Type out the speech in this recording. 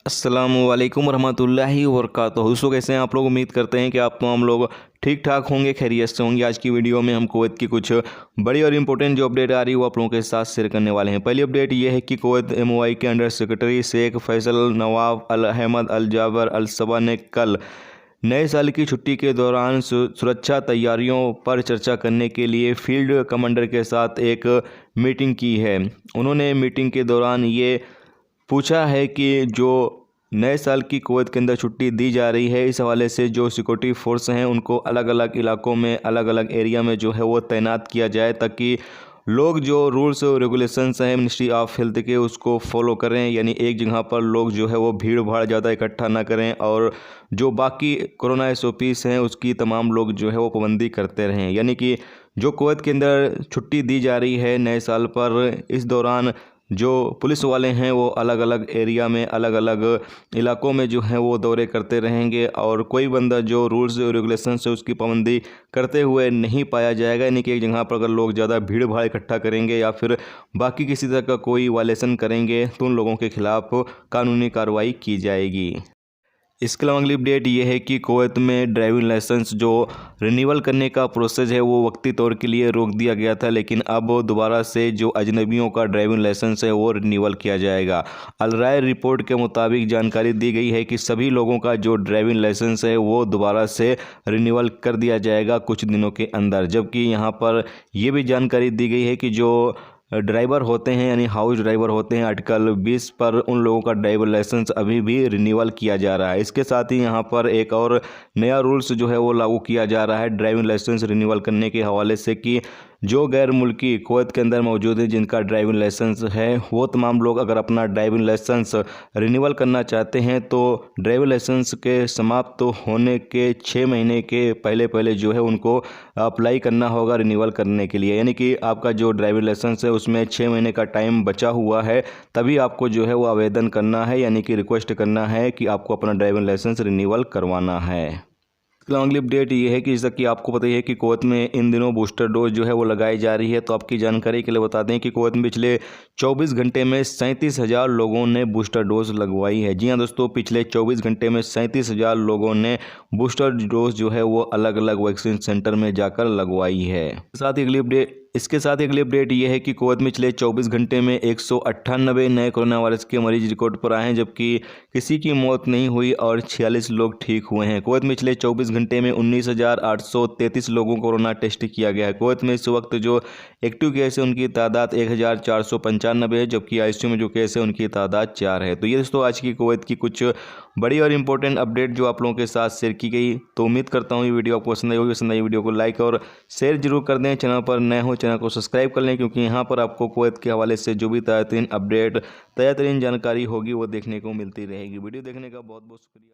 अस्सलामुअलैकुम रहमतुल्लाहि वबरकातुहू। सो कैसे हैं आप लोग। उम्मीद करते हैं कि आप हम लोग ठीक ठाक होंगे, खैरियत से होंगे। आज की वीडियो में हम कुवैत की कुछ बड़ी और इंपॉर्टेंट जो अपडेट आ रही है वो आप लोगों के साथ शेयर करने वाले हैं। पहली अपडेट ये है कि कुवैत MOI के under secretary Sheikh Faisal Nawaf Al Ahmad Al Jaber Al Sabah ने कल नए साल की छुट्टी के दौरान सुरक्षा तैयारियों पर चर्चा करने के लिए फील्ड कमांडर के साथ एक मीटिंग की है। उन्होंने मीटिंग के दौरान ये पूछा है कि जो नए साल की कुवैत के अंदर छुट्टी दी जा रही है, इस हवाले से जो सिक्योरिटी फोर्स हैं उनको अलग अलग इलाकों में, अलग अलग एरिया में जो है वो तैनात किया जाए, ताकि लोग जो रूल्स और रेगुलेशंस हैं मिनिस्ट्री ऑफ हेल्थ के उसको फॉलो करें। यानी एक जगह पर लोग जो है वो भीड़ भाड़ ज़्यादा इकट्ठा ना करें और जो बाकी कोरोना SOPs हैं उसकी तमाम लोग जो है वो पाबंदी करते रहें। यानी कि जो कुवैत के अंदर छुट्टी दी जा रही है नए साल पर, इस दौरान जो पुलिस वाले हैं वो अलग अलग एरिया में, अलग अलग इलाकों में जो है वो दौरे करते रहेंगे और कोई बंदा जो रूल्स और रेगुलेशन से उसकी पाबंदी करते हुए नहीं पाया जाएगा। यानी कि एक जगह पर अगर लोग ज़्यादा भीड़ भाड़ इकट्ठा करेंगे या फिर बाकी किसी तरह का कोई वायलेशन करेंगे तो उन लोगों के खिलाफ कानूनी कार्रवाई की जाएगी। इसके अलावा अगली अपडेट ये है कि कुवैत में ड्राइविंग लाइसेंस जो रिन्यूअल करने का प्रोसेस है वो वक्ती तौर के लिए रोक दिया गया था, लेकिन अब दोबारा से जो अजनबियों का ड्राइविंग लाइसेंस है वो रिन्यूअल किया जाएगा। अल राय रिपोर्ट के मुताबिक जानकारी दी गई है कि सभी लोगों का जो ड्राइविंग लाइसेंस है वो दोबारा से रिन्यूअल कर दिया जाएगा कुछ दिनों के अंदर। जबकि यहाँ पर यह भी जानकारी दी गई है कि जो ड्राइवर होते हैं यानी हाउस ड्राइवर होते हैं आर्टिकल 20 पर, उन लोगों का ड्राइवर लाइसेंस अभी भी रिन्यूअल किया जा रहा है। इसके साथ ही यहाँ पर एक और नया रूल्स जो है वो लागू किया जा रहा है ड्राइविंग लाइसेंस रिन्यूअल करने के हवाले से कि जो गैर मुल्की कुवैत के अंदर मौजूद है जिनका ड्राइविंग लाइसेंस है वो तमाम लोग अगर अपना ड्राइविंग लाइसेंस रिन्यूअल करना चाहते हैं तो ड्राइविंग लाइसेंस के समाप्त होने के 6 महीने के पहले पहले जो है उनको अप्लाई करना होगा रिन्यूअल करने के लिए। यानी कि आपका जो ड्राइविंग लाइसेंस है उसमें 6 महीने का टाइम बचा हुआ है, तभी आपको जो है वो आवेदन करना है, यानी कि रिक्वेस्ट करना है कि आपको अपना ड्राइविंग लाइसेंस रिन्यूअल करवाना है। अगली अपडेट ये है कि जैसा कि आपको पता ही है कि कुवैत में इन दिनों बूस्टर डोज जो है वो लगाई जा रही है। तो आपकी जानकारी के लिए बता दें कि कुवैत में पिछले 24 घंटे में 37,000 लोगों ने बूस्टर डोज लगवाई है। जी हाँ दोस्तों, पिछले 24 घंटे में 37,000 लोगों ने बूस्टर डोज जो है वो अलग अलग वैक्सीन सेंटर में जाकर लगवाई है। इसके साथ ही अगली अपडेट ये है कि कुवैत में पिछले 24 घंटे में 198 नए कोरोना वायरस के मरीज रिकॉर्ड पर आए हैं, जबकि किसी की मौत नहीं हुई और 46 लोग ठीक हुए हैं। कुवैत में पिछले 24 घंटे में 19,833 लोगों को कोरोना टेस्ट किया गया है। कुवैत में इस वक्त जो एक्टिव केस है उनकी तादाद 1,495 है, जबकि ICU में जो केस है उनकी तादाद 4 है। तो ये दोस्तों आज की कुवैत की कुछ बड़ी और इंपॉर्टेंट अपडेट जो आप लोगों के साथ शेयर की गई। तो उम्मीद करता हूँ ये वीडियो आपको पसंद आई होगी। पसंद आई वीडियो को लाइक और शेयर जरूर कर दें। चैनल पर नए हो चैनल को सब्सक्राइब कर लें, क्योंकि यहाँ पर आपको कुवैत के हवाले से जो भी ताज़ा तरीन अपडेट, ताज़ा तरीन जानकारी होगी वो देखने को मिलती रहेगी। वीडियो देखने का बहुत बहुत शुक्रिया।